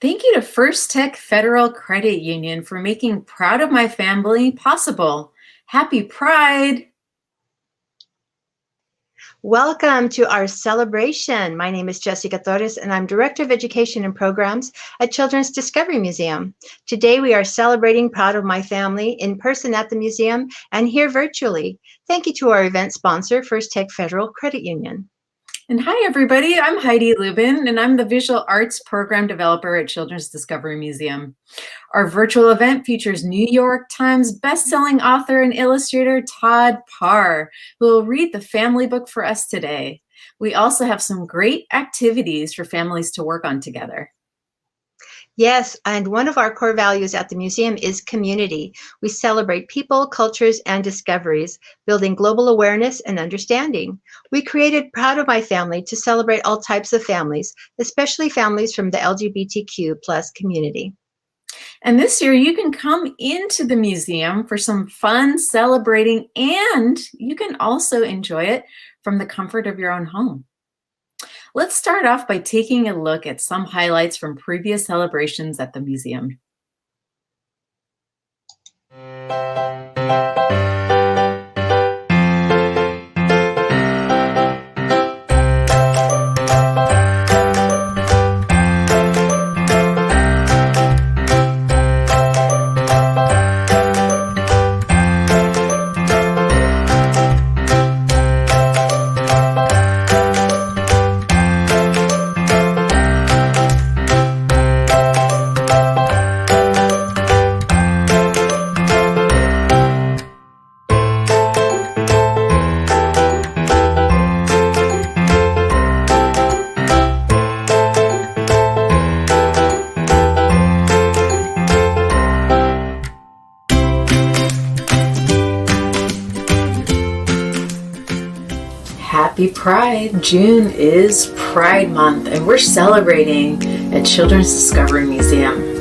Thank you to First Tech Federal Credit Union for making Proud of My Family possible. Happy Pride! Welcome to our celebration. My name is Jessica Torres, and I'm Director of Education and Programs at Children's Discovery Museum. Today, we are celebrating Proud of My Family in person at the museum and here virtually. Thank you to our event sponsor, First Tech Federal Credit Union. And hi, everybody. I'm Heidi Lubin, and I'm the Visual Arts Program Developer at Children's Discovery Museum. Our virtual event features New York Times bestselling author and illustrator Todd Parr, who will read the family book for us today. We also have some great activities for families to work on together. Yes, and one of our core values at the museum is community. We celebrate people, cultures, and discoveries, building global awareness and understanding. We created Proud of My Family to celebrate all types of families, especially families from the LGBTQ plus community. And this year, you can come into the museum for some fun celebrating, and you can also enjoy it from the comfort of your own home. Let's start off by taking a look at some highlights from previous celebrations at the museum. Happy Pride! June is Pride Month, and we're celebrating at Children's Discovery Museum.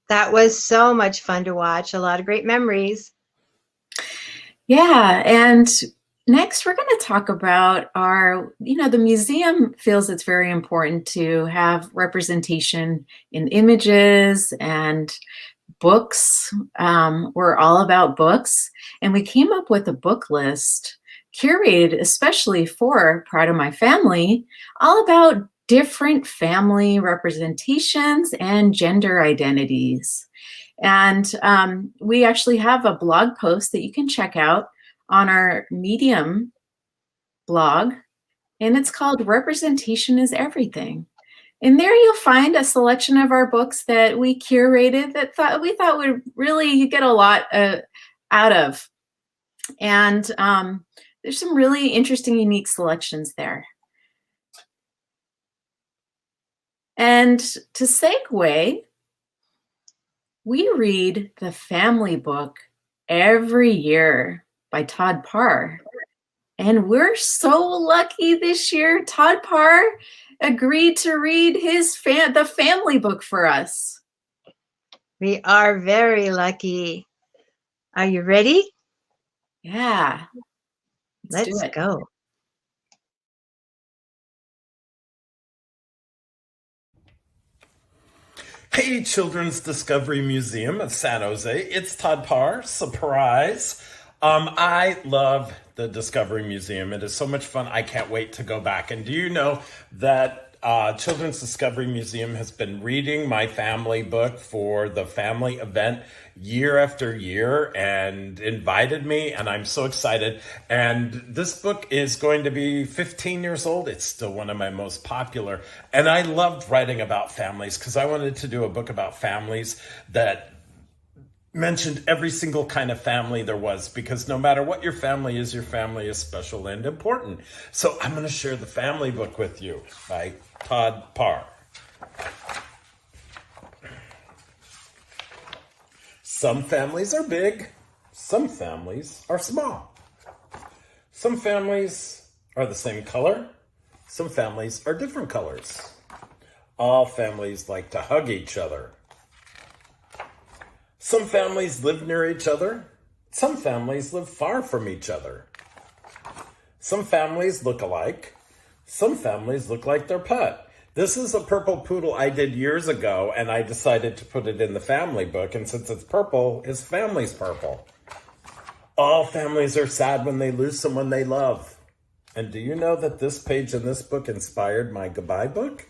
That was so much fun to watch. A lot of great memories. Yeah, and next we're going to talk about the museum feels it's very important to have representation in images and books. We're all about books, and we came up with a book list curated especially for Proud of My Family, all about different family representations and gender identities. And we actually have a blog post that you can check out on our Medium blog, and it's called Representation is Everything. And there you'll find a selection of our books that we curated that we thought would really get a lot out of. And there's some really interesting, unique selections there. And to segue, we read the family book every year by Todd Parr. And we're so lucky this year. Todd Parr agreed to read the family book for us. We are very lucky. Are you ready? Yeah. Let's do Let's it. go. Hey, Children's Discovery Museum of San Jose. It's Todd Parr. Surprise. I love the Discovery Museum. It is so much fun. I can't wait to go back. And do you know that Children's Discovery Museum has been reading my family book for the family event year after year and invited me, and I'm so excited. And this book is going to be 15 years old. It's still one of my most popular. And I loved writing about families because I wanted to do a book about families that mentioned every single kind of family there was, because no matter what your family is special and important. So I'm going to share the family book with you by Todd Parr. Some families are big, some families are small. Some families are the same color, some families are different colors. All families like to hug each other. Some families live near each other. Some families live far from each other. Some families look alike. Some families look like their pet. This is a purple poodle I did years ago, and I decided to put it in the family book. And since it's purple, his family's purple. All families are sad when they lose someone they love. And do you know that this page in this book inspired my goodbye book?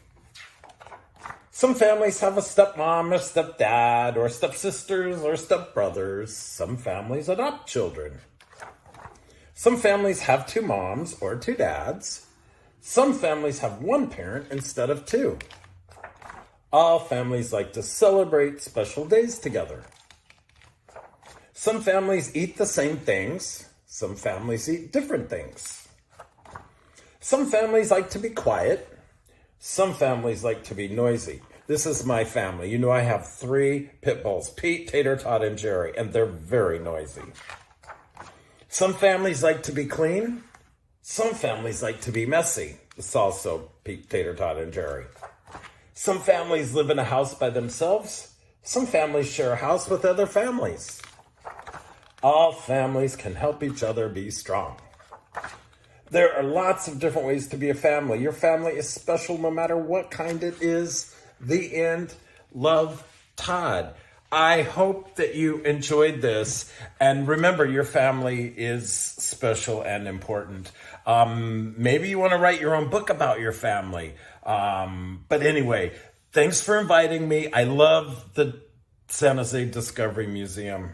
Some families have a stepmom, or stepdad, or stepsisters, or stepbrothers. Some families adopt children. Some families have two moms or two dads. Some families have one parent instead of two. All families like to celebrate special days together. Some families eat the same things. Some families eat different things. Some families like to be quiet. Some families like to be noisy. This is my family. You know, I have 3 pit bulls, Pete, Tater, Todd, and Jerry, and they're very noisy. Some families like to be clean. Some families like to be messy. It's also Pete, Tater, Todd, and Jerry. Some families live in a house by themselves. Some families share a house with other families. All families can help each other be strong. There are lots of different ways to be a family. Your family is special no matter what kind it is. The end. Love, Todd. I hope that you enjoyed this. And remember, your family is special and important. Maybe you want to write your own book about your family. But anyway, thanks for inviting me. I love the San Jose Discovery Museum.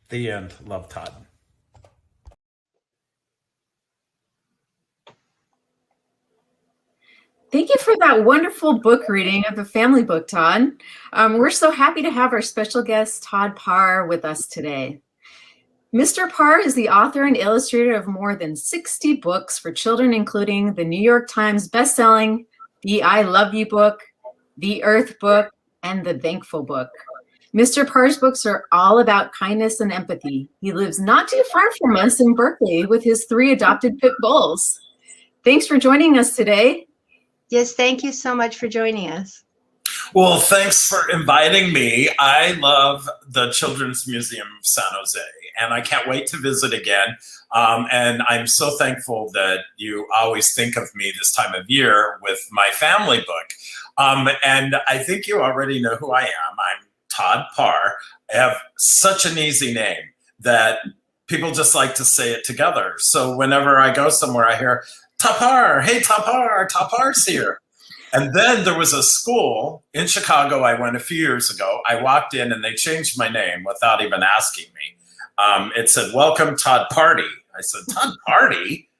The end. Love, Todd. Thank you for that wonderful book reading of the family book, Todd. We're so happy to have our special guest, Todd Parr, with us today. Mr. Parr is the author and illustrator of more than 60 books for children, including the New York Times bestselling The I Love You book, The Earth book, and The Thankful book. Mr. Parr's books are all about kindness and empathy. He lives not too far from us in Berkeley with his 3 adopted pit bulls. Thanks for joining us today. Yes, thank you so much for joining us. Well, thanks for inviting me. I love the Children's Museum of San Jose, and I can't wait to visit again. And I'm so thankful that you always think of me this time of year with my family book. And I think you already know who I am. I'm Todd Parr. I have such an easy name that people just like to say it together. So whenever I go somewhere, I hear, Todd Parr, hey, Todd Parr's here. And then there was a school in Chicago I went a few years ago. I walked in and they changed my name without even asking me. It said, welcome, Todd Party. I said, Todd Party?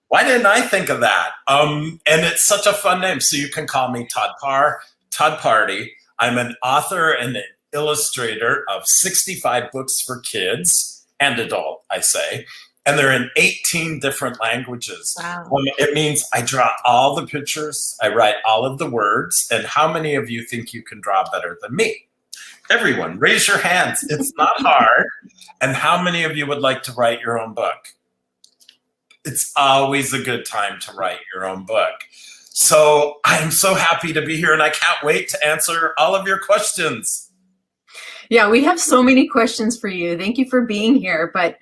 Why didn't I think of that? And it's such a fun name. So you can call me Todd Parr, Todd Party. I'm an author and an illustrator of 65 books for kids and adult, I say. And they're in 18 different languages. Wow. It means I draw all the pictures, I write all of the words, and how many of you think you can draw better than me? Everyone, raise your hands. It's not hard. And how many of you would like to write your own book? It's always a good time to write your own book. So I'm so happy to be here, and I can't wait to answer all of your questions. Yeah, we have so many questions for you. Thank you for being here. But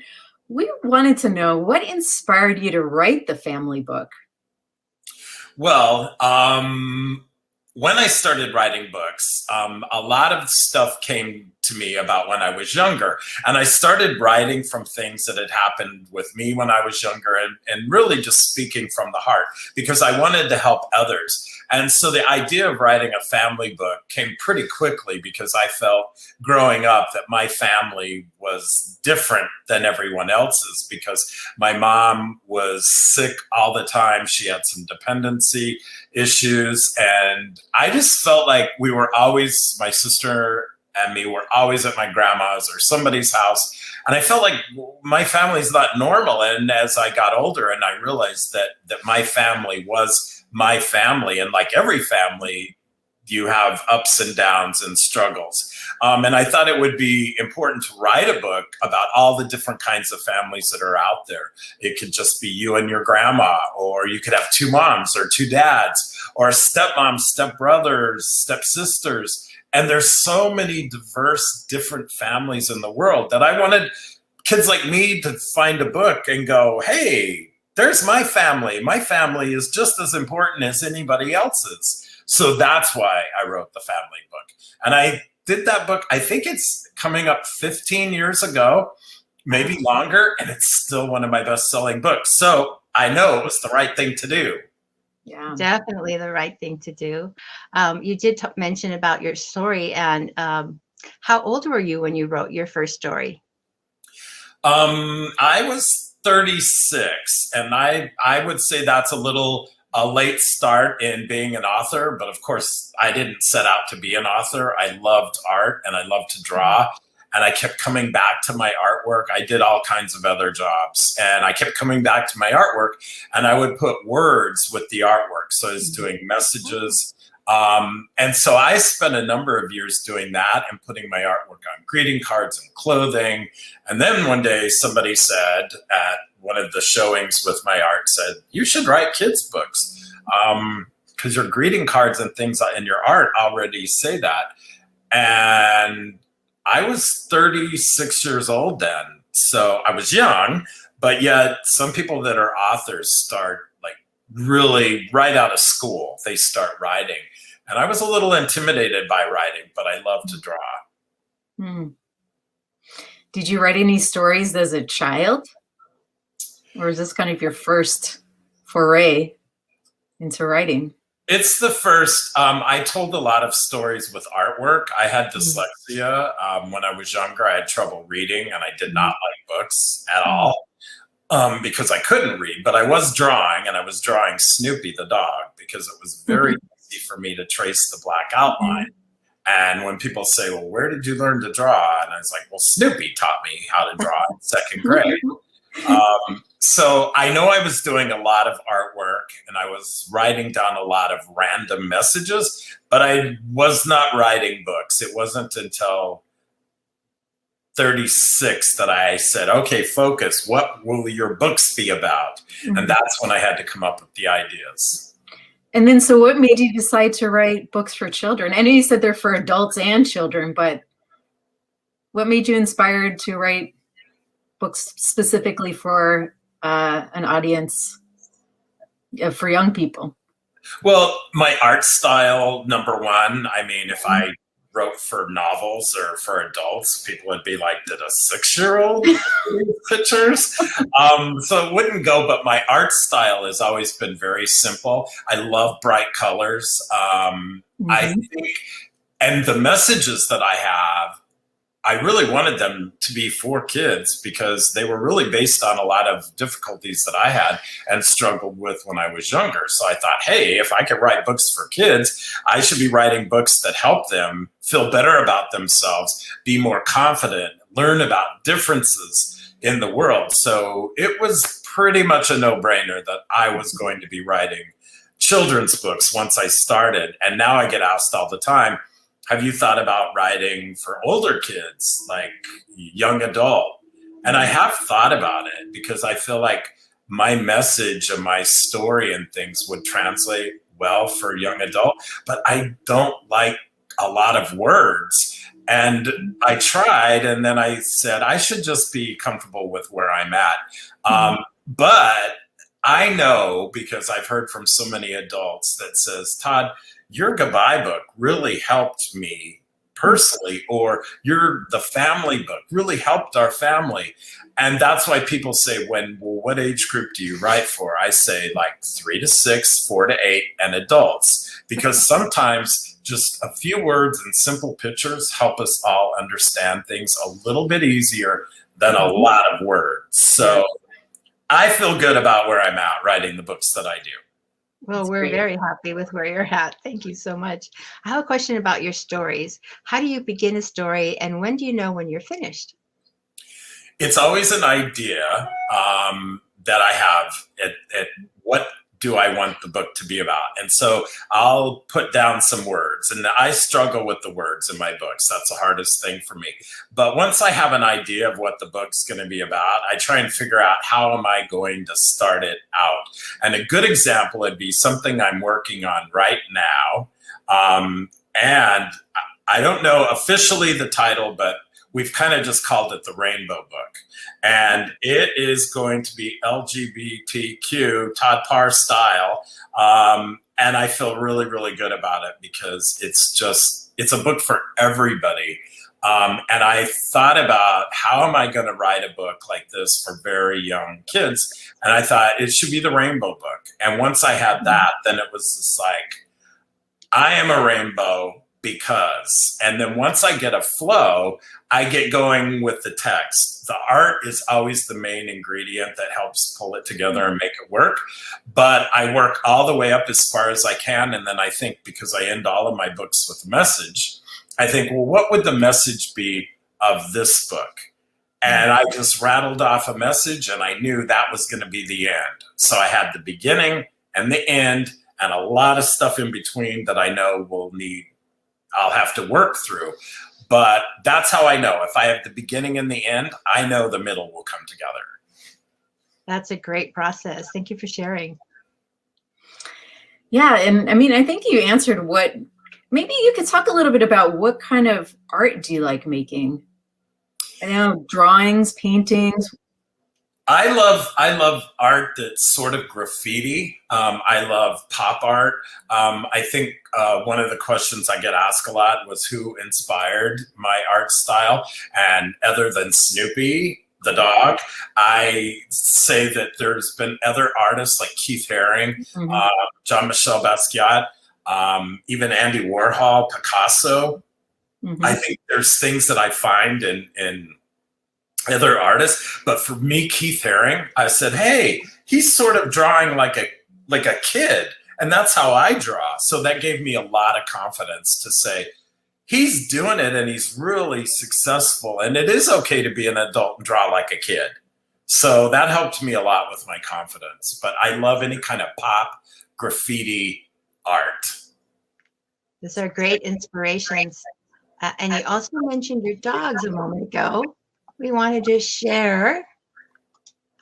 We wanted to know what inspired you to write the family book. Well, when I started writing books, a lot of stuff came to me about when I was younger. And I started writing from things that had happened with me when I was younger, and really just speaking from the heart because I wanted to help others. And so the idea of writing a family book came pretty quickly because I felt growing up that my family was different than everyone else's because my mom was sick all the time. She had some dependency issues. And I just felt like we were always, my sister and me were always at my grandma's or somebody's house. And I felt like my family's not normal. And as I got older and I realized that my family was my family, and like every family, you have ups and downs and struggles. And I thought it would be important to write a book about all the different kinds of families that are out there. It could just be you and your grandma, or you could have two moms or two dads, or stepmoms, stepbrothers, stepsisters. And there's so many diverse, different families in the world that I wanted kids like me to find a book and go, hey, there's my family. My family is just as important as anybody else's. So that's why I wrote the family book. And I did that book, I think it's coming up 15 years ago, maybe longer, and it's still one of my best-selling books. So I know it was the right thing to do. Yeah, definitely the right thing to do. You did mention about your story, and how old were you when you wrote your first story? I was 36, and I would say that's a late start in being an author, but of course I didn't set out to be an author. I loved art and I loved to draw, and I kept coming back to my artwork. I did all kinds of other jobs, and I kept coming back to my artwork, and I would put words with the artwork. So I was doing messages. And so I spent a number of years doing that and putting my artwork on greeting cards and clothing. And then one day somebody said at one of the showings with my art said, you should write kids' books because your greeting cards and things in your art already say that. And I was 36 years old then. So I was young, but yet some people that are authors start like really right out of school, they start writing. And I was a little intimidated by writing, but I love to draw. Hmm. Did you write any stories as a child? Or is this kind of your first foray into writing? It's the first. I told a lot of stories with artwork. I had dyslexia. When I was younger, I had trouble reading, and I did not like books at all because I couldn't read. But I was drawing, and I was drawing Snoopy the dog because it was very easy for me to trace the black outline. And when people say, well, where did you learn to draw? And I was like, well, Snoopy taught me how to draw in second grade. So I know I was doing a lot of artwork and I was writing down a lot of random messages, but I was not writing books. It wasn't until 36 that I said, okay, focus. What will your books be about? And that's when I had to come up with the ideas. And then, so what made you decide to write books for children? I know you said they're for adults and children, but what made you inspired to write books specifically for an audience for young people? Well, my art style, number one. I mean, if I wrote for novels or for adults, people would be like, did a 6-year-old read pictures? So it wouldn't go, but my art style has always been very simple. I love bright colors. I think, and the messages that I have, I really wanted them to be for kids because they were really based on a lot of difficulties that I had and struggled with when I was younger. So I thought, hey, if I could write books for kids, I should be writing books that help them feel better about themselves, be more confident, learn about differences in the world. So it was pretty much a no-brainer that I was going to be writing children's books once I started. And now I get asked all the time, have you thought about writing for older kids, like young adult? And I have thought about it because I feel like my message and my story and things would translate well for young adult, but I don't like a lot of words. And I tried, and then I said, I should just be comfortable with where I'm at. But I know, because I've heard from so many adults that says, Todd, your goodbye book really helped me personally, or the family book really helped our family. And that's why people say, well, what age group do you write for? I say like 3 to 6, 4 to 8, and adults, because sometimes just a few words and simple pictures help us all understand things a little bit easier than a lot of words. So I feel good about where I'm at writing the books that I do. Well, That's we're great. very happy with where you're at. Thank you so much. I have a question about your stories. How do you begin a story, and when do you know when you're finished? It's always an idea that I have at what do I want the book to be about. And so I'll put down some words, and I struggle with the words in my books. That's the hardest thing for me. But once I have an idea of what the book's going to be about, I try and figure out how am I going to start it out. And a good example would be something I'm working on right now. And I don't know officially the title, but we've kind of just called it the Rainbow Book. And it is going to be LGBTQ, Todd Parr style. And I feel really, really good about it because it's a book for everybody. And I thought about how am I going to write a book like this for very young kids? And I thought it should be the Rainbow Book. And once I had that, then it was just like, I am a rainbow because, and then once I get a flow, I get going with the text. The art is always the main ingredient that helps pull it together and make it work. But I work all the way up as far as I can. And then I think, because I end all of my books with a message, I think, well, what would the message be of this book? And I just rattled off a message, and I knew that was going to be the end. So I had the beginning and the end and a lot of stuff in between that I know I'll have to work through. But that's how I know. If I have the beginning and the end, I know the middle will come together. That's a great process. Thank you for sharing. Yeah, and I mean, I think you answered maybe you could talk a little bit about what kind of art do you like making? I know, drawings, paintings. I love art that's sort of graffiti. I love pop art. I think one of the questions I get asked a lot was who inspired my art style. And other than Snoopy, the dog, I say that there's been other artists like Keith Haring, Jean-Michel Basquiat, even Andy Warhol, Picasso. I think there's things that I find in other artists, but for me, Keith Haring, I said, hey, he's sort of drawing like a kid, and that's how I draw. So that gave me a lot of confidence to say, he's doing it and he's really successful, and it is okay to be an adult and draw like a kid. So that helped me a lot with my confidence. But I love any kind of pop, graffiti art. Those are great inspirations. And you also mentioned your dogs a moment ago. We wanted to share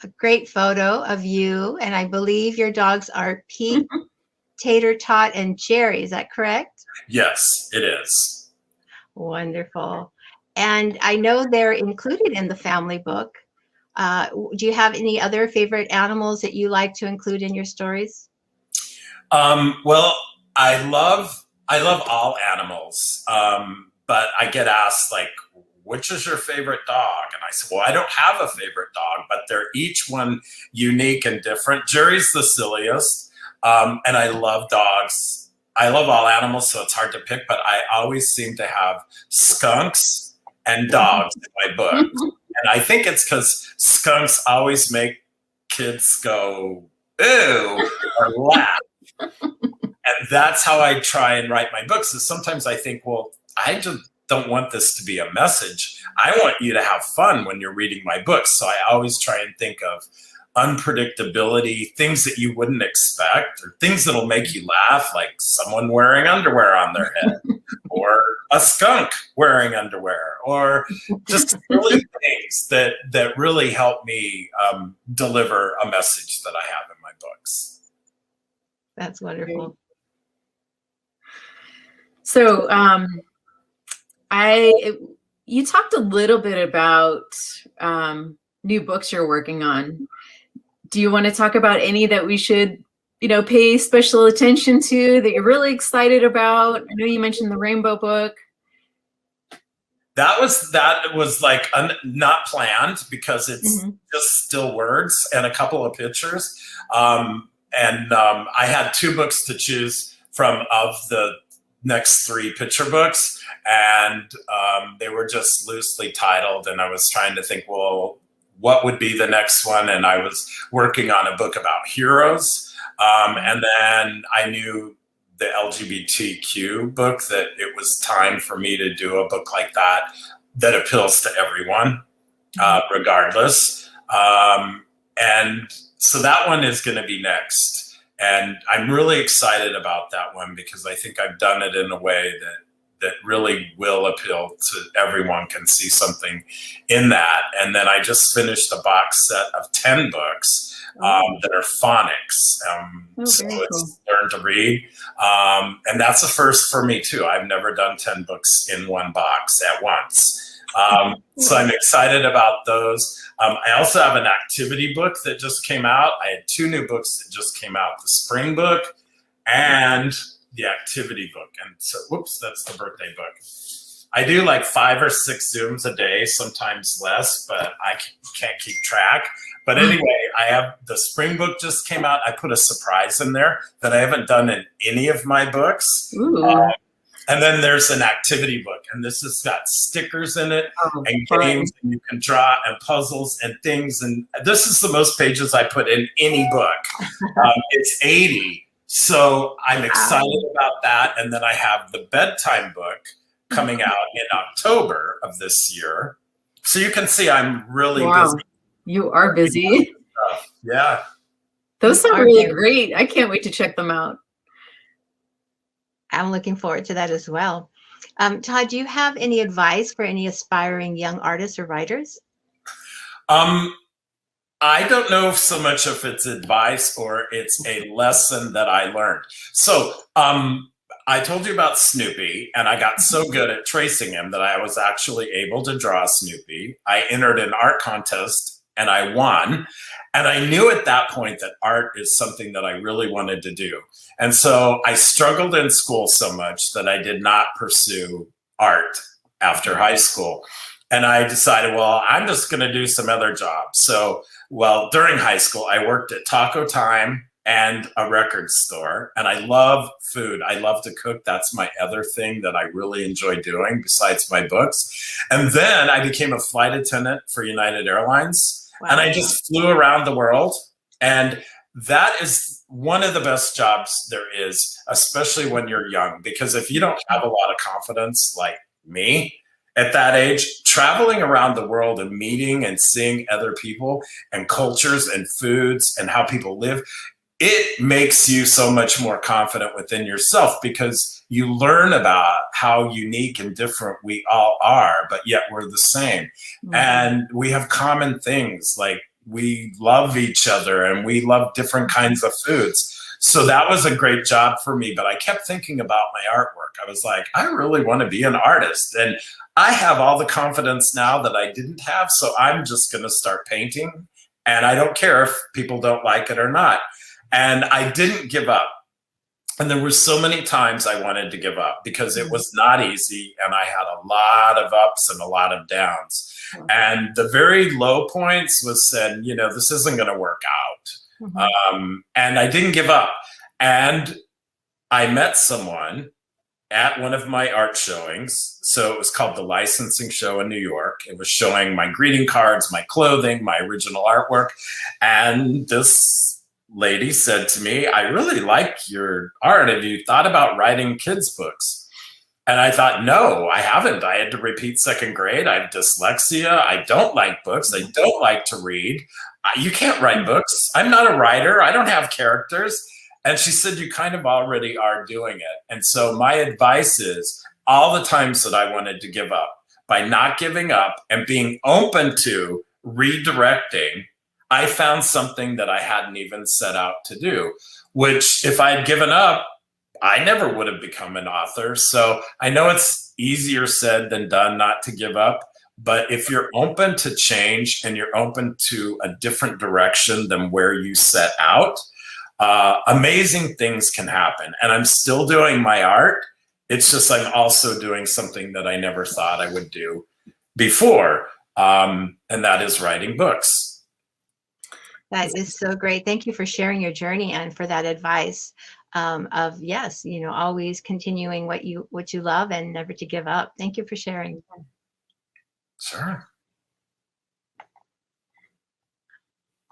a great photo of you, and I believe your dogs are Pete, Tater Tot, and Jerry. Is that correct? Yes, it is. Wonderful. And I know they're included in the family book. Do you have any other favorite animals that you like to include in your stories? Well, I love all animals, but I get asked, like, which is your favorite dog? And I said, well, I don't have a favorite dog, but they're each one unique and different. Jerry's the silliest, and I love dogs. I love all animals, so it's hard to pick, but I always seem to have skunks and dogs in my book. And I think it's because skunks always make kids go, ew, or laugh. And that's how I try and write my books, is sometimes I think, well, I just don't want this to be a message. I want you to have fun when you're reading my books. So I always try and think of unpredictability, things that you wouldn't expect, or things that'll make you laugh, like someone wearing underwear on their head, or a skunk wearing underwear, or just silly things that really help me deliver a message that I have in my books. That's wonderful. So You talked a little bit about new books you're working on. Do you want to talk about any that we should, pay special attention to that you're really excited about? I know you mentioned the Rainbow book. That was like not planned because it's just still words and a couple of pictures. I had 2 books to choose from of the next 3 picture books, and they were just loosely titled, and I was trying to think, well, what would be the next one? And I was working on a book about heroes, and then I knew the LGBTQ book that it was time for me to do a book like that appeals to everyone, regardless. And so that one is going to be next. And I'm really excited about that one because I think I've done it in a way that really will appeal to everyone, can see something in that. And then I just finished a box set of 10 books that are phonics. So it's learn to read. And that's a first for me too. I've never done 10 books in one box at once. So I'm excited about those. I also have an activity book that just came out. I had 2 new books that just came out, the spring book and the activity book. And so, whoops, that's the birthday book. I do like 5 or 6 Zooms a day, sometimes less, but I can't keep track. But anyway, I have the spring book just came out. I put a surprise in there that I haven't done in any of my books. And then there's an activity book, and this has got stickers in it and games, and you can draw and puzzles and things. And this is the most pages I put in any book. It's 80. So I'm excited about that. And then I have the bedtime book coming out in October of this year. So you can see I'm really busy. You are busy. Yeah. Those sound really great. I can't wait to check them out. I'm looking forward to that as well. Todd, do you have any advice for any aspiring young artists or writers? I don't know if so much if it's advice or it's a lesson that I learned. So I told you about Snoopy, and I got so good at tracing him that I was actually able to draw Snoopy. I entered an art contest and I won. And I knew at that point that art is something that I really wanted to do. And so I struggled in school so much that I did not pursue art after high school. And I decided, well, I'm just going to do some other jobs. So, during high school, I worked at Taco Time and a record store. And I love food. I love to cook. That's my other thing that I really enjoy doing besides my books. And then I became a flight attendant for United Airlines. Wow. And I just flew around the world. And that is one of the best jobs there is, especially when you're young, because if you don't have a lot of confidence like me at that age, traveling around the world and meeting and seeing other people and cultures and foods and how people live, it makes you so much more confident within yourself because you learn about how unique and different we all are, but yet we're the same. Mm-hmm. And we have common things, like we love each other and we love different kinds of foods. So that was a great job for me, but I kept thinking about my artwork. I was like, I really want to be an artist. And I have all the confidence now that I didn't have, so I'm just going to start painting. And I don't care if people don't like it or not. And I didn't give up. And there were so many times I wanted to give up because it was not easy. And I had a lot of ups and a lot of downs. And the very low points was said, this isn't going to work out. Mm-hmm. And I didn't give up. And I met someone at one of my art showings. So it was called the Licensing Show in New York. It was showing my greeting cards, my clothing, my original artwork. And this lady said to me, I really like your art. Have you thought about writing kids' books? And I thought, no, I haven't. I had to repeat second grade. I have dyslexia. I don't like books. I don't like to read. You can't write books. I'm not a writer. I don't have characters. And she said, you kind of already are doing it. And so my advice is all the times that I wanted to give up, by not giving up and being open to redirecting, I found something that I hadn't even set out to do, which if I had given up, I never would have become an author. So I know it's easier said than done not to give up. But if you're open to change and you're open to a different direction than where you set out, amazing things can happen. And I'm still doing my art. It's just I'm also doing something that I never thought I would do before, and that is writing books. That is so great. Thank you for sharing your journey and for that advice of, yes, always continuing what you love and never to give up. Thank you for sharing. Sure.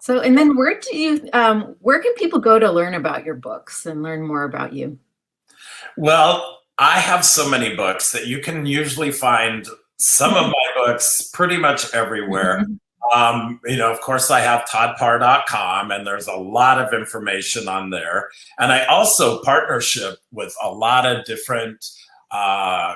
So, and then where can people go to learn about your books and learn more about you? Well, I have so many books that you can usually find some of my books pretty much everywhere. Of course, I have toddparr.com, and there's a lot of information on there. And I also partnership with a lot of different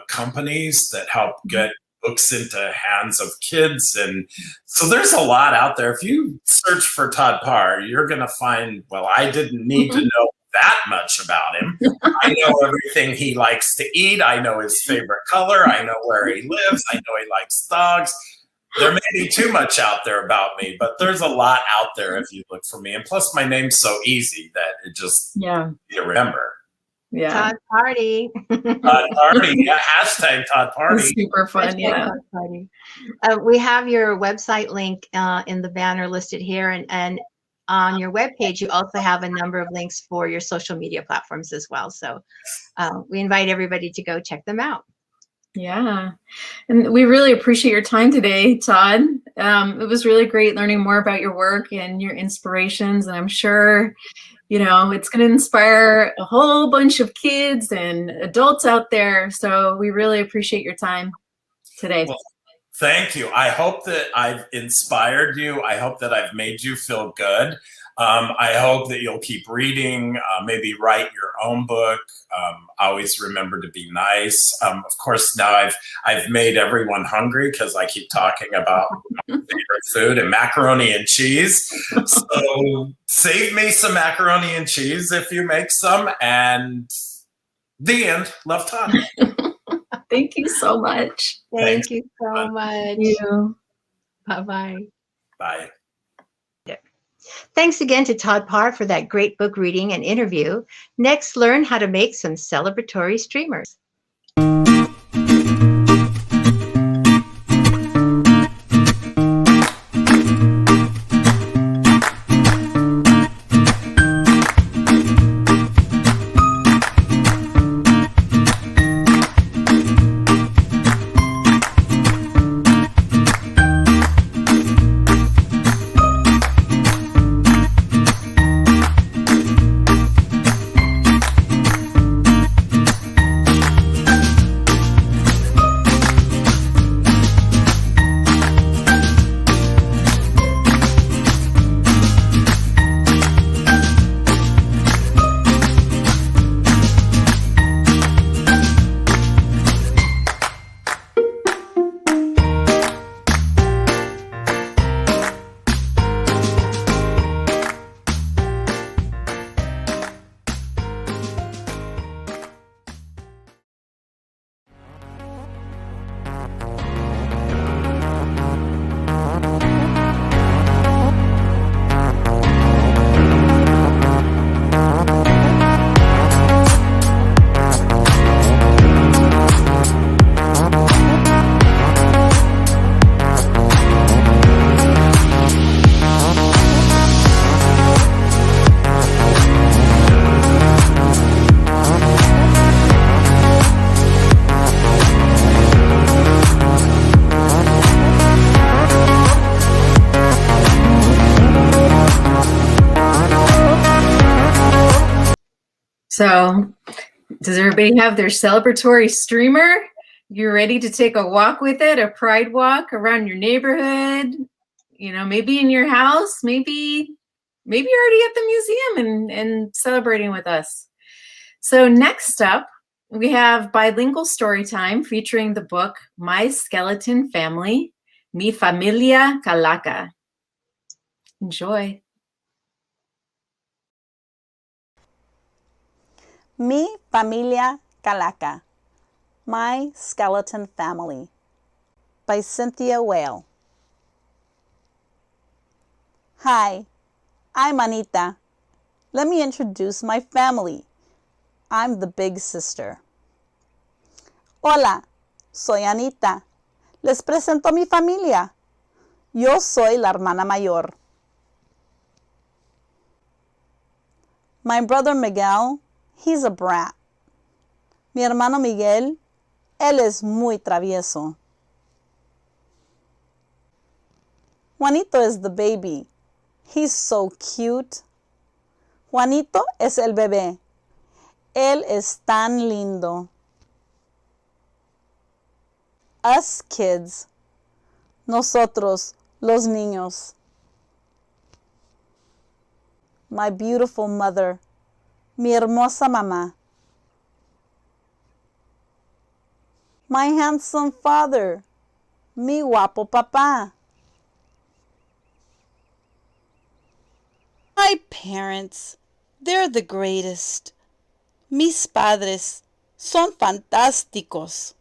companies that help get books into hands of kids. And so there's a lot out there. If you search for Todd Parr, you're going to find, well, I didn't need to know that much about him. I know everything he likes to eat. I know his favorite color. I know where he lives. I know he likes dogs. There may be too much out there about me, but there's a lot out there if you look for me. And plus my name's so easy that it just, you remember. Yeah. Todd Party. Todd Party. Yeah. Hashtag Todd Party. Super fun. Yeah. Todd Party. We have your website link in the banner listed here. And on your webpage, you also have a number of links for your social media platforms as well. So we invite everybody to go check them out. Yeah. And we really appreciate your time today, Todd. It was really great learning more about your work and your inspirations. And I'm sure, it's going to inspire a whole bunch of kids and adults out there. So we really appreciate your time today. Well, thank you. I hope that I've inspired you. I hope that I've made you feel good. I hope that you'll keep reading, maybe write your own book. Always remember to be nice. Of course, now I've made everyone hungry because I keep talking about my favorite food and macaroni and cheese. So save me some macaroni and cheese if you make some. And the end. Love, Todd. Thank you so much. Thank you so much. Bye-bye. Bye. Thanks again to Todd Parr for that great book reading and interview. Next, learn how to make some celebratory streamers. So does everybody have their celebratory streamer? You're ready to take a walk with it, a pride walk around your neighborhood, maybe in your house, maybe you're already at the museum and celebrating with us. So next up, we have Bilingual Storytime featuring the book, My Skeleton Family, Mi Familia, Calaca. Enjoy. Mi Familia Calaca, My Skeleton Family, by Cynthia Whale. Hi, I'm Anita. Let me introduce my family. I'm the big sister. Hola, soy Anita. Les presento a mi familia. Yo soy la hermana mayor. My brother Miguel, he's a brat. Mi hermano Miguel, él es muy travieso. Juanito is the baby. He's so cute. Juanito es el bebé. Él es tan lindo. Us kids. Nosotros, los niños. My beautiful mother. Mi hermosa mamá. My handsome father. Mi guapo papá. My parents, they're the greatest. Mis padres son fantásticos.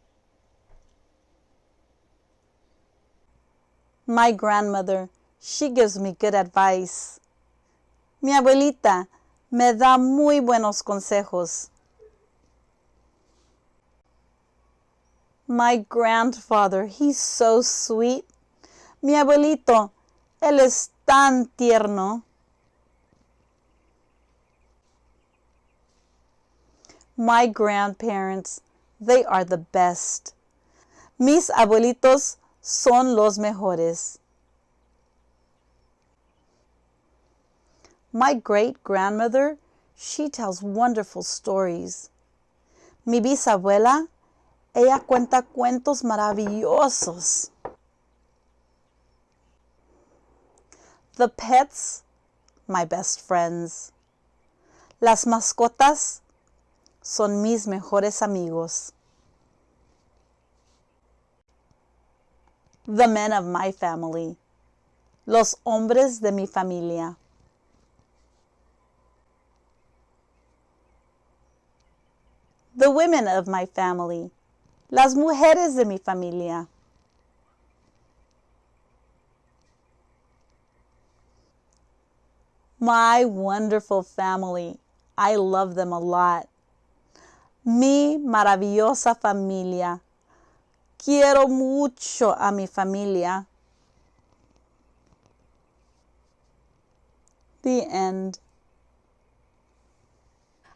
My grandmother, she gives me good advice. Mi abuelita me da muy buenos consejos. My grandfather, he's so sweet. Mi abuelito, él es tan tierno. My grandparents, they are the best. Mis abuelitos son los mejores. My great-grandmother, she tells wonderful stories. Mi bisabuela, ella cuenta cuentos maravillosos. The pets, my best friends. Las mascotas son mis mejores amigos. The men of my family. Los hombres de mi familia. The women of my family. Las mujeres de mi familia. My wonderful family. I love them a lot. Mi maravillosa familia. Quiero mucho a mi familia. The end.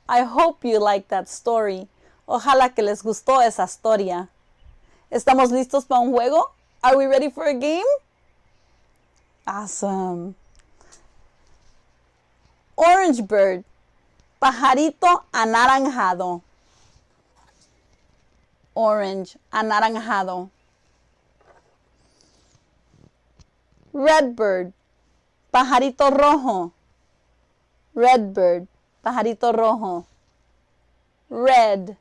I hope you liked that story. Ojalá que les gustó esa historia. ¿Estamos listos para un juego? Are we ready for a game? Awesome. Orange bird. Pajarito anaranjado. Orange, anaranjado. Red bird. Pajarito rojo. Red bird. Pajarito rojo. Red.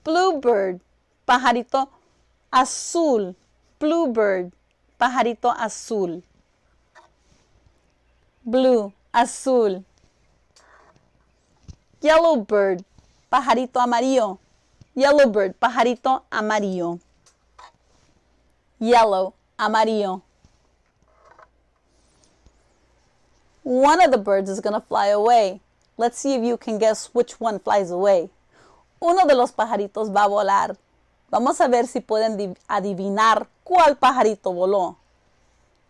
Bluebird. Pajarito azul. Bluebird. Pajarito azul. Blue. Azul. Yellowbird. Pajarito amarillo. Yellowbird. Pajarito amarillo. Yellow. Amarillo. One of the birds is going to fly away. Let's see if you can guess which one flies away. Uno de los pajaritos va a volar. Vamos a ver si pueden adivinar cuál pajarito voló.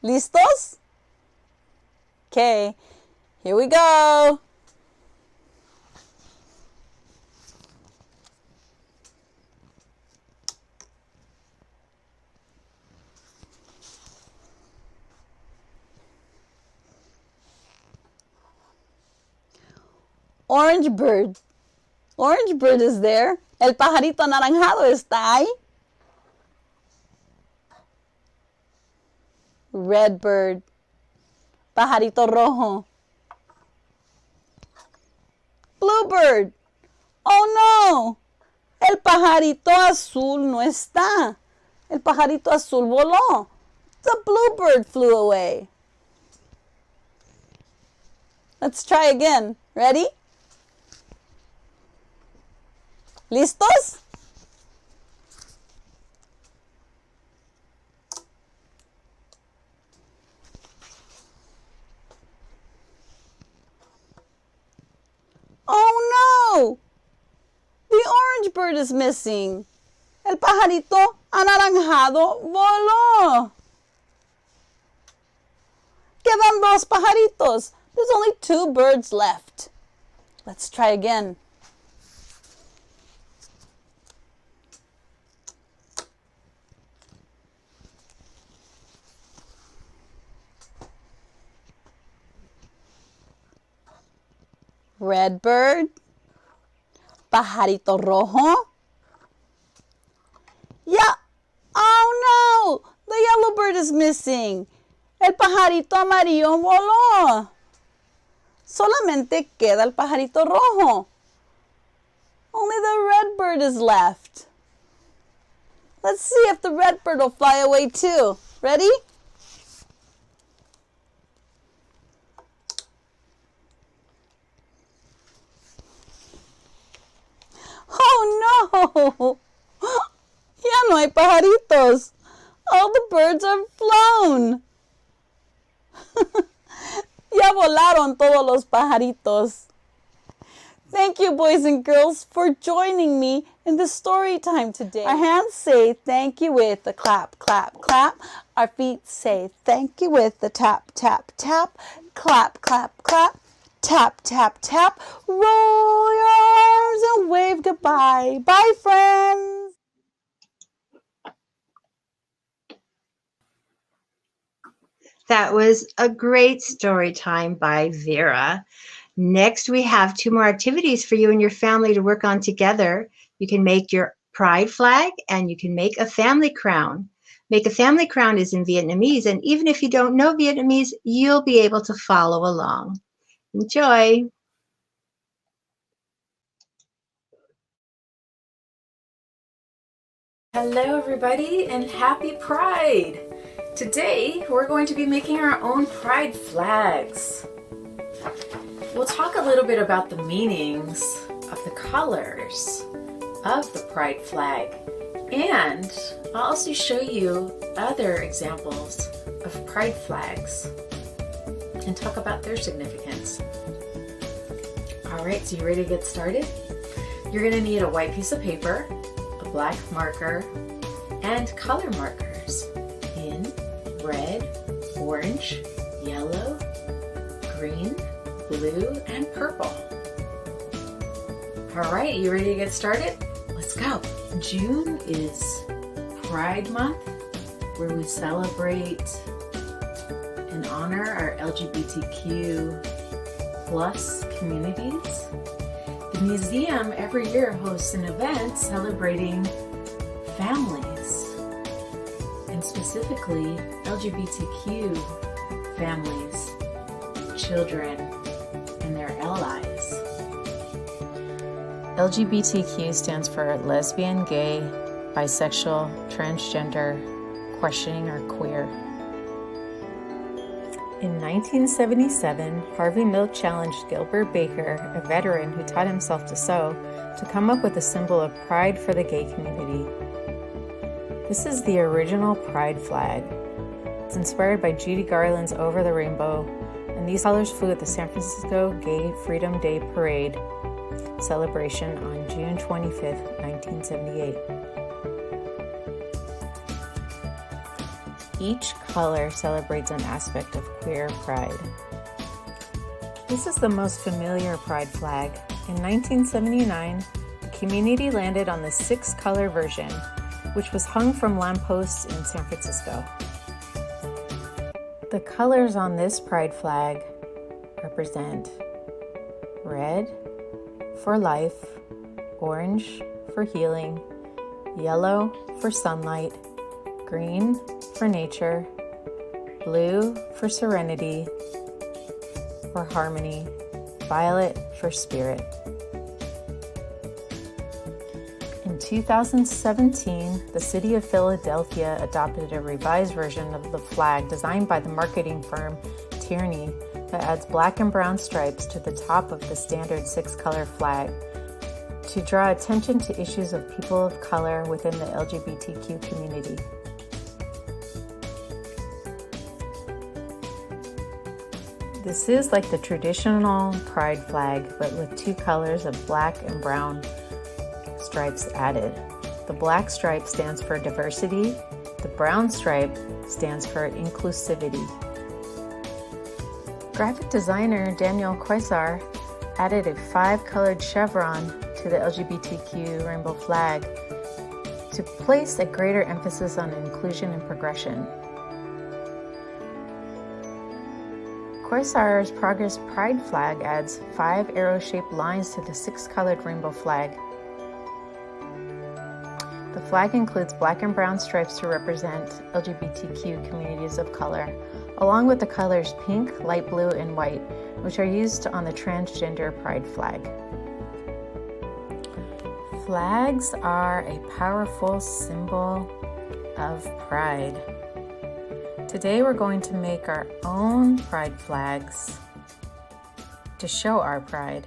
¿Listos? Okay, here we go. Orange bird. Orange bird is there. El pajarito anaranjado está ahí. Red bird. Pajarito rojo. Bluebird. Oh no. El pajarito azul no está. El pajarito azul voló. The bluebird flew away. Let's try again. Ready? ¿Listos? Oh no! The orange bird is missing. El pajarito anaranjado voló. Quedan dos pajaritos. There's only 2 birds left. Let's try again. Red bird. Pajarito rojo. Yeah. Oh no! The yellow bird is missing. El pajarito amarillo voló. Solamente queda el pajarito rojo. Only the red bird is left. Let's see if the red bird will fly away too. Ready? Oh no! Ya no hay pajaritos. All the birds are flown. Ya volaron todos los pajaritos. Thank you, boys and girls, for joining me in the story time today. Our hands say thank you with the clap, clap, clap. Our feet say thank you with the tap, tap, tap. Clap, clap, clap. Tap, tap, tap. Roll your arms and wave goodbye. Bye, friends. That was a great story time by Vera. Next, we have 2 more activities for you and your family to work on together. You can make your pride flag and you can make a family crown. Make a family crown is in Vietnamese, and even if you don't know Vietnamese, you'll be able to follow along. Enjoy! Hello everybody and happy Pride! Today we're going to be making our own pride flags. We'll talk a little bit about the meanings of the colors of the pride flag, and I'll also show you other examples of pride flags and talk about their significance. Alright, so you ready to get started? You're going to need a white piece of paper, a black marker, and color markers in red, orange, yellow, green, blue, and purple. Alright, you ready to get started? Let's go! June is Pride Month, where we celebrate and honor our LGBTQ plus communities. The museum every year hosts an event celebrating families, and specifically LGBTQ families, children, and their allies. LGBTQ stands for lesbian, gay, bisexual, transgender, questioning, or queer. In 1977, Harvey Milk challenged Gilbert Baker, a veteran who taught himself to sew, to come up with a symbol of pride for the gay community. This is the original pride flag. It's inspired by Judy Garland's Over the Rainbow, and these colors flew at the San Francisco Gay Freedom Day Parade celebration on June 25, 1978. Each color celebrates an aspect of queer pride. This is the most familiar pride flag. In 1979, the community landed on the 6-color version, which was hung from lampposts in San Francisco. The colors on this pride flag represent red for life, orange for healing, yellow for sunlight, green for nature, blue for serenity, for harmony, violet for spirit. In 2017, the city of Philadelphia adopted a revised version of the flag designed by the marketing firm Tierney that adds black and brown stripes to the top of the standard 6-color flag to draw attention to issues of people of color within the LGBTQ community. This is like the traditional pride flag, but with 2 colors of black and brown stripes added. The black stripe stands for diversity. The brown stripe stands for inclusivity. Graphic designer Daniel Quasar added a 5-colored chevron to the LGBTQ rainbow flag to place a greater emphasis on inclusion and progression. Quasar's Progress Pride flag adds 5 arrow-shaped lines to the 6-colored rainbow flag. The flag includes black and brown stripes to represent LGBTQ communities of color, along with the colors pink, light blue, and white, which are used on the transgender pride flag. Flags are a powerful symbol of pride. Today we're going to make our own pride flags to show our pride.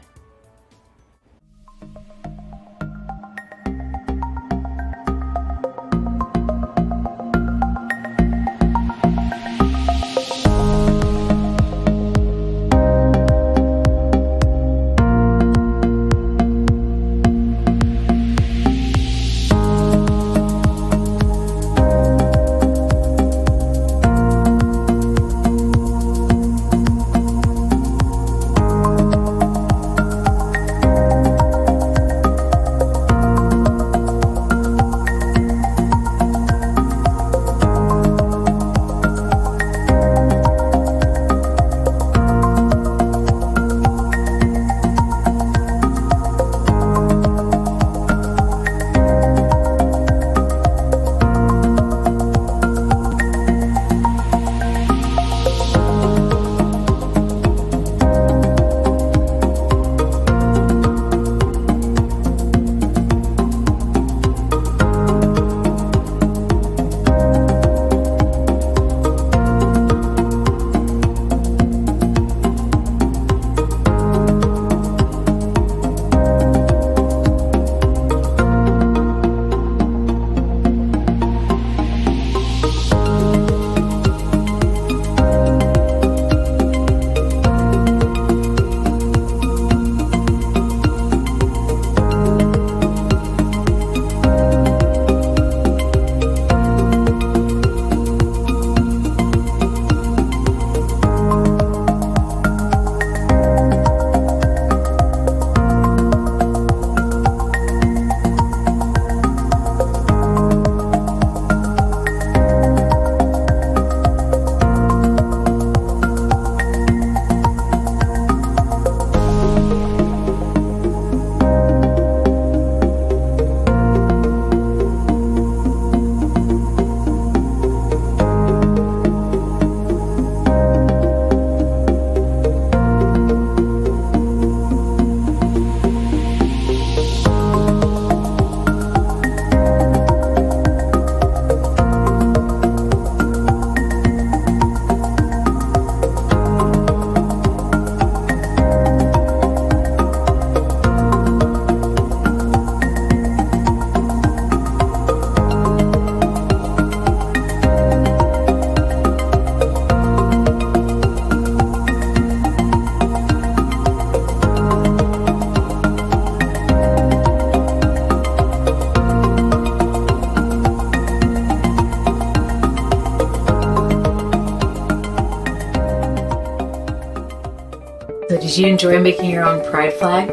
So did you enjoy making your own pride flag?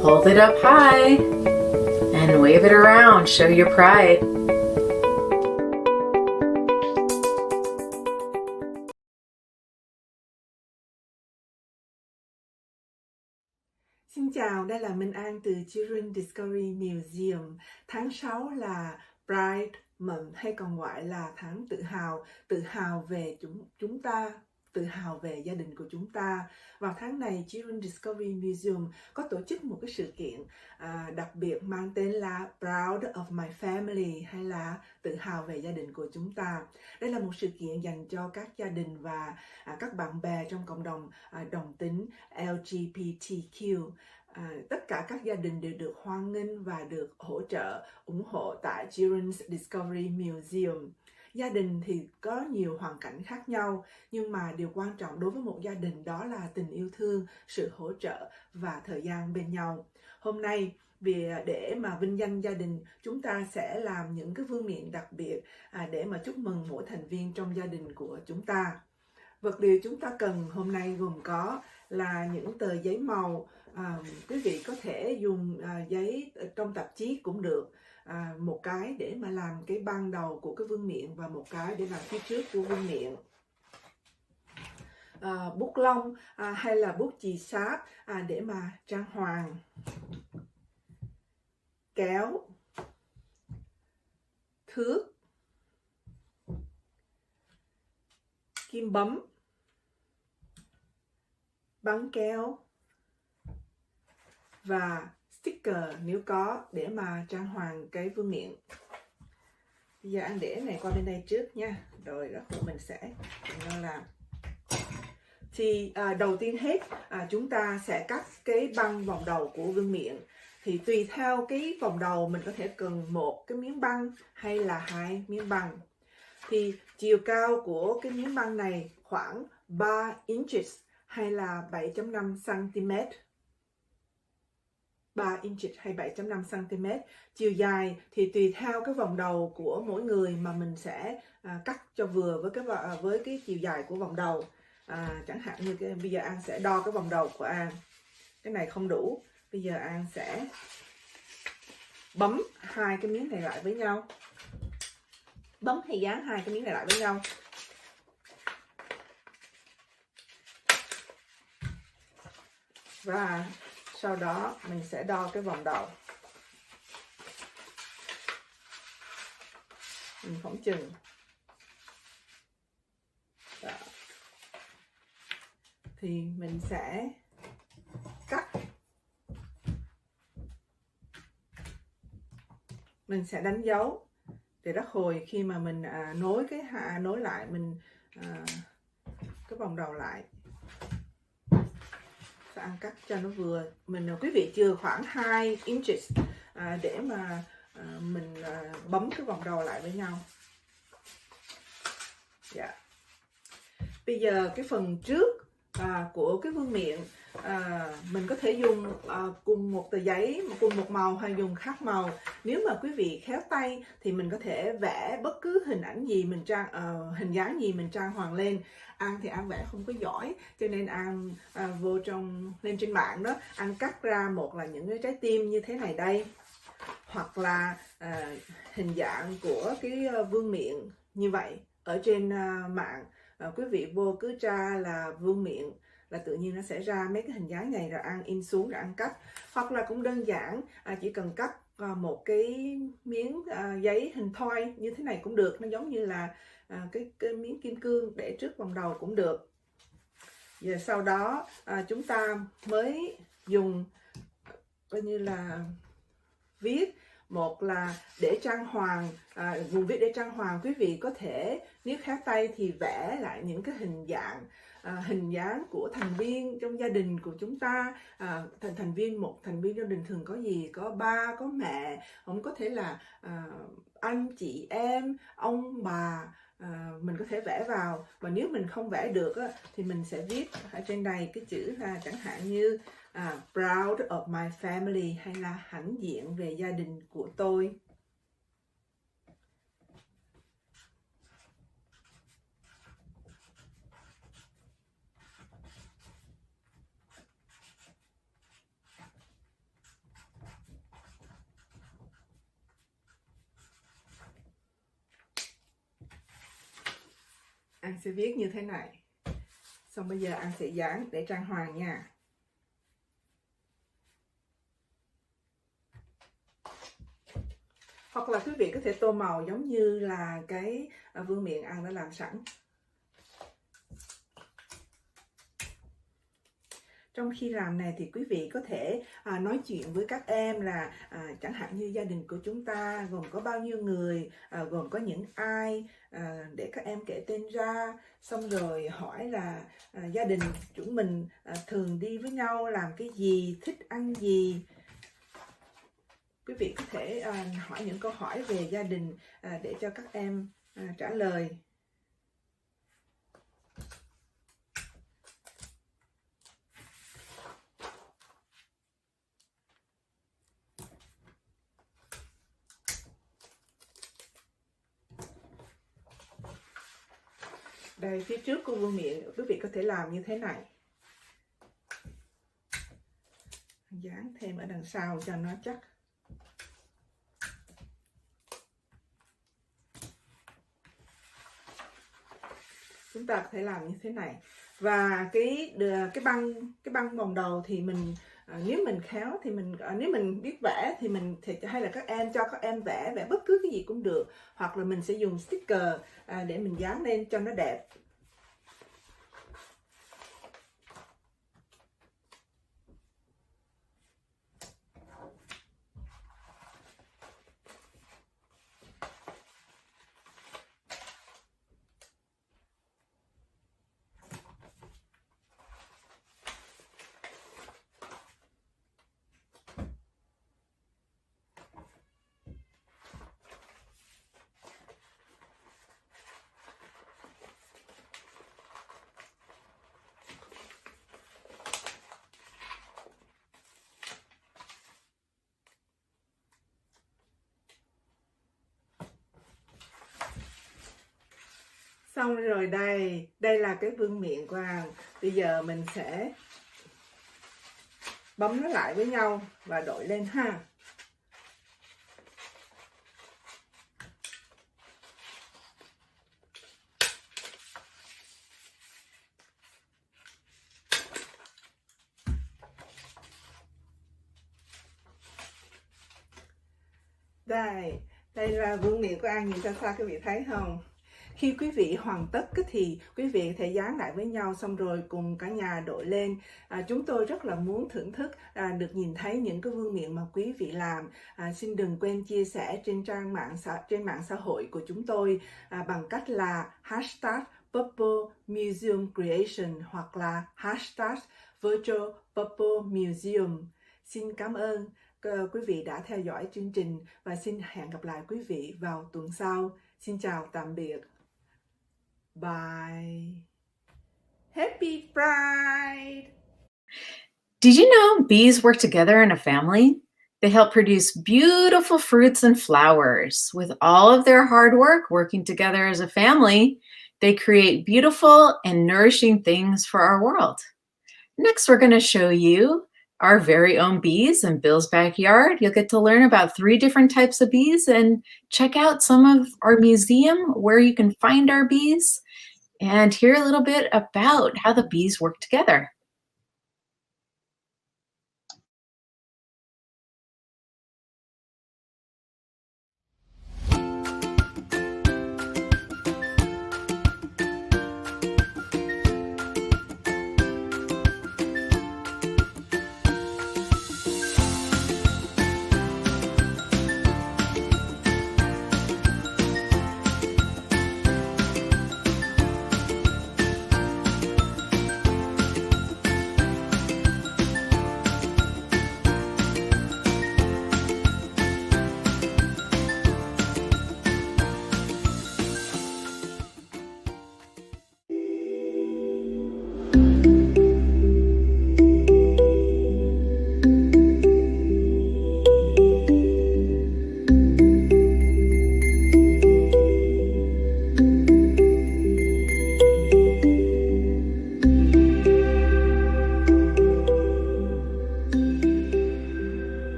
Hold it up high and wave it around. Show your pride. Xin chào, đây là Minh An từ Children Discovery Museum. Tháng 6 là Pride Month hay còn gọi là tháng tự hào về chúng ta. tự hào về gia đình của chúng ta. Vào tháng này, Children Discovery Museum có tổ chức một cái sự kiện đặc biệt mang tên là Proud of My Family, hay là tự hào về gia đình của chúng ta. Đây là một sự kiện dành cho các gia đình và các bạn bè trong cộng đồng đồng tính LGBTQ. Tất cả các gia đình đều được hoan nghênh và được hỗ trợ, ủng hộ tại Children's Discovery Museum. Gia đình thì có nhiều hoàn cảnh khác nhau, nhưng mà điều quan trọng đối với một gia đình đó là tình yêu thương, sự hỗ trợ và thời gian bên nhau. Hôm nay, để mà vinh danh gia đình, chúng ta sẽ làm những cái vương miện đặc biệt để mà chúc mừng mỗi thành viên trong gia đình của chúng ta. Vật liệu chúng ta cần hôm nay gồm có là những tờ giấy màu. Quý vị có thể dùng giấy trong tạp chí cũng được. Một cái để mà làm cái ban đầu của cái vương miện và một cái để làm phía trước của vương miện. Bút lông hay là bút chì sáp để mà trang hoàng. Kéo, thước, kim bấm, băng keo và sticker nếu có để mà trang hoàng cái vương miện. Bây giờ anh để này qua bên đây trước nha, rồi đó mình sẽ cùng nhau làm. Thì đầu tiên hết chúng ta sẽ cắt cái băng vòng đầu của vương miện. Thì tùy theo cái vòng đầu mình có thể cần một cái miếng băng hay là 2 miếng băng. Thì chiều cao của cái miếng băng này khoảng 3 inches hay là 7.5 cm. 3 inches hay 7.5 cm. Chiều dài thì tùy theo cái vòng đầu của mỗi người mà mình sẽ cắt cho vừa với cái chiều dài của vòng đầu. Chẳng hạn như bây giờ An sẽ đo cái vòng đầu của An. Cái này không đủ. Bây giờ An sẽ bấm hai cái miếng này lại với nhau. Bấm hay dán hai cái miếng này lại với nhau. Và sau đó mình sẽ đo cái vòng đầu. Mình phỏng chừng. Đó. Thì mình sẽ cắt. Mình sẽ đánh dấu để rất hồi khi mà mình nối lại mình cái vòng đầu lại. Sẽ ăn cắt cho nó vừa. Quý vị chừa khoảng 2 inches để mà mình bấm cái vòng đầu lại với nhau. Yeah. Bây giờ cái phần trước của cái vương miện mình có thể dùng cùng một tờ giấy, cùng một màu hay dùng khác màu. Nếu mà quý vị khéo tay thì mình có thể vẽ bất cứ hình ảnh gì mình hình dáng gì mình trang hoàng lên. An thì An vẽ không có giỏi, cho nên An lên trên mạng đó, An cắt ra một là những cái trái tim như thế này đây, hoặc là hình dạng của cái vương miện như vậy ở trên mạng. Quý vị vô cứ tra là vương miện là tự nhiên nó sẽ ra mấy cái hình dáng này, rồi An in xuống rồi An cắt. Hoặc là cũng đơn giản, chỉ cần cắt một cái miếng giấy hình thoi như thế này cũng được. Nó giống như là cái miếng kim cương để trước vòng đầu cũng được. Giờ sau đó chúng ta mới dùng coi như là viết. Một là để trang hoàng, vùng viết để trang hoàng, quý vị có thể nếu khéo tay thì vẽ lại những cái hình dáng của thành viên trong gia đình của chúng ta. Một thành viên gia đình thường có gì? Có ba, có mẹ, cũng có thể là anh, chị, em, ông, bà. Mình có thể vẽ vào. Và nếu mình không vẽ được thì mình sẽ viết ở trên này cái chữ chẳng hạn như Proud of my family, hay là hãnh diện về gia đình của tôi. Anh sẽ viết như thế này. Xong bây giờ anh sẽ dán để trang hoàng nha. Hoặc là quý vị có thể tô màu giống như là cái vương miện An đã làm sẵn. Trong khi làm này thì quý vị có thể nói chuyện với các em là chẳng hạn như gia đình của chúng ta gồm có bao nhiêu người, gồm có những ai, để các em kể tên ra, xong rồi hỏi là gia đình chúng mình thường đi với nhau làm cái gì, thích ăn gì. Quý vị có thể hỏi những câu hỏi về gia đình để cho các em trả lời. Đây, phía trước của vương miện quý vị có thể làm như thế này. Dán thêm ở đằng sau cho nó chắc. Chúng ta có thể làm như thế này. Và cái băng vòng đầu thì mình nếu mình khéo thì nếu mình biết vẽ thì hay là các em cho các em vẽ bất cứ cái gì cũng được, hoặc là mình sẽ dùng sticker để mình dán lên cho nó đẹp. Xong rồi đây là cái vương miện của An. Bây giờ mình sẽ bấm nó lại với nhau và đội lên ha. Đây là vương miện của An, nhìn ra xa quý vị thấy không? Khi quý vị hoàn tất thì quý vị có thể dán lại với nhau, xong rồi cùng cả nhà đội lên. Chúng tôi rất là muốn thưởng thức được nhìn thấy những cái vương miện mà quý vị làm. Xin đừng quên chia sẻ trên mạng xã hội của chúng tôi bằng cách là #PurpleMuseumCreation hoặc là #VirtualPurpleMuseum. Xin cảm ơn quý vị đã theo dõi chương trình và xin hẹn gặp lại quý vị vào tuần sau. Xin chào tạm biệt. Bye. Happy Pride! Did you know bees work together in a family? They help produce beautiful fruits and flowers. With all of their hard work working together as a family, they create beautiful and nourishing things for our world. Next, we're going to show you our very own bees in Bill's backyard. You'll get to learn about 3 different types of bees and check out some of our museum where you can find our bees and hear a little bit about how the bees work together.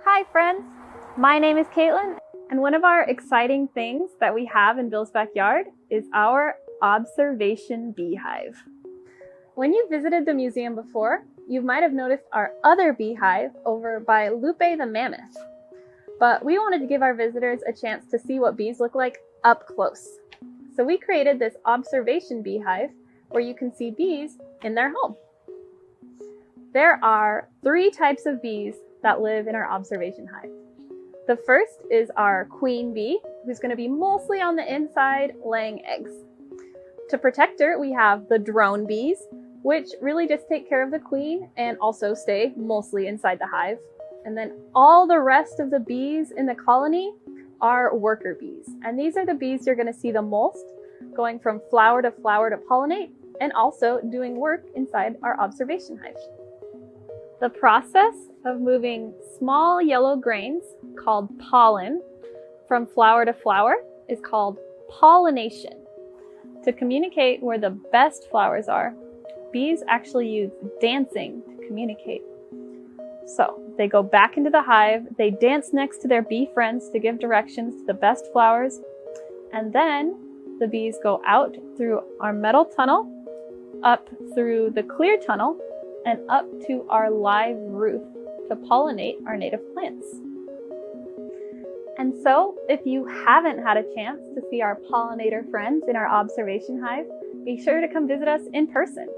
Hi friends, my name is Caitlin, and one of our exciting things that we have in Bill's backyard is our observation beehive. When you visited the museum before, you might have noticed our other beehive over by Lupe the mammoth. But we wanted to give our visitors a chance to see what bees look like up close. So we created this observation beehive where you can see bees in their home. There are 3 types of bees that live in our observation hive. The first is our queen bee, who's going to be mostly on the inside laying eggs. To protect her, we have the drone bees, which really just take care of the queen and also stay mostly inside the hive. And then all the rest of the bees in the colony are worker bees. And these are the bees you're going to see the most, going from flower to pollinate, and also doing work inside our observation hive. The process of moving small yellow grains, called pollen, from flower to flower is called pollination. To communicate where the best flowers are, bees actually use dancing to communicate. So they go back into the hive, they dance next to their bee friends to give directions to the best flowers, and then the bees go out through our metal tunnel, up through the clear tunnel, and up to our live roof to pollinate our native plants. And so, if you haven't had a chance to see our pollinator friends in our observation hive, be sure to come visit us in person.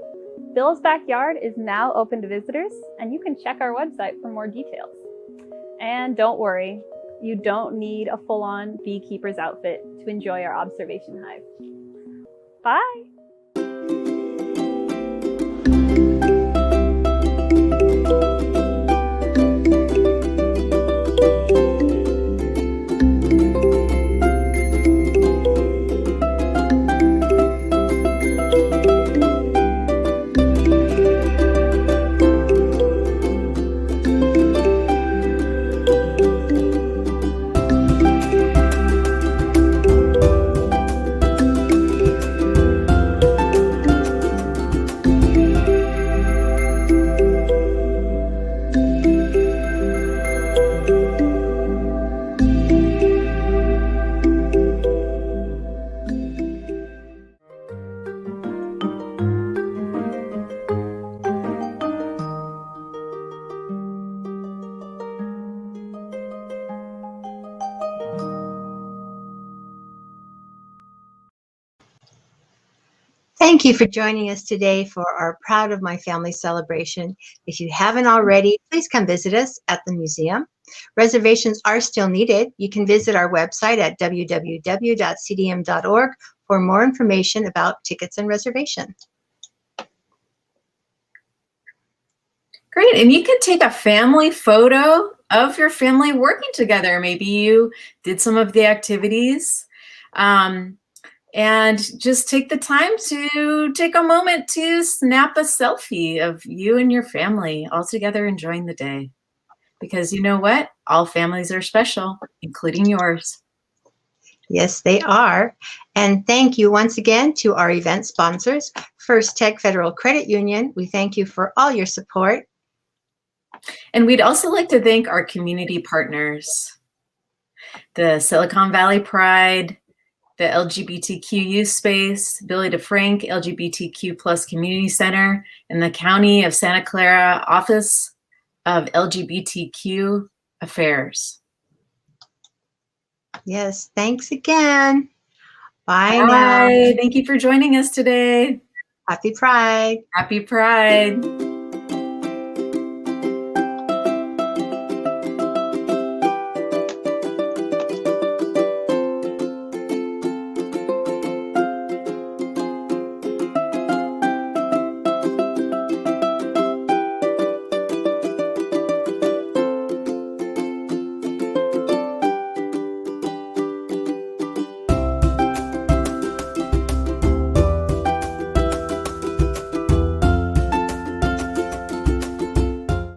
Bill's Backyard is now open to visitors, and you can check our website for more details. And don't worry, you don't need a full-on beekeeper's outfit to enjoy our observation hive. Bye! Thank you for joining us today for our Proud of My Family celebration. If you haven't already, please come visit us at the museum. Reservations are still needed. You can visit our website at www.cdm.org for more information about tickets and reservation. Great. And you can take a family photo of your family working together. Maybe you did some of the activities. And just take the time to take a moment to snap a selfie of you and your family all together enjoying the day. Because you know what? All families are special, including yours. Yes, they are. And thank you once again to our event sponsors, First Tech Federal Credit Union. We thank you for all your support. And we'd also like to thank our community partners, the Silicon Valley Pride, the LGBTQ Youth Space, Billy DeFrank LGBTQ Plus Community Center, and the County of Santa Clara Office of LGBTQ Affairs. Yes, thanks again. Bye now. Bye. Thank you for joining us today. Happy Pride. Happy Pride.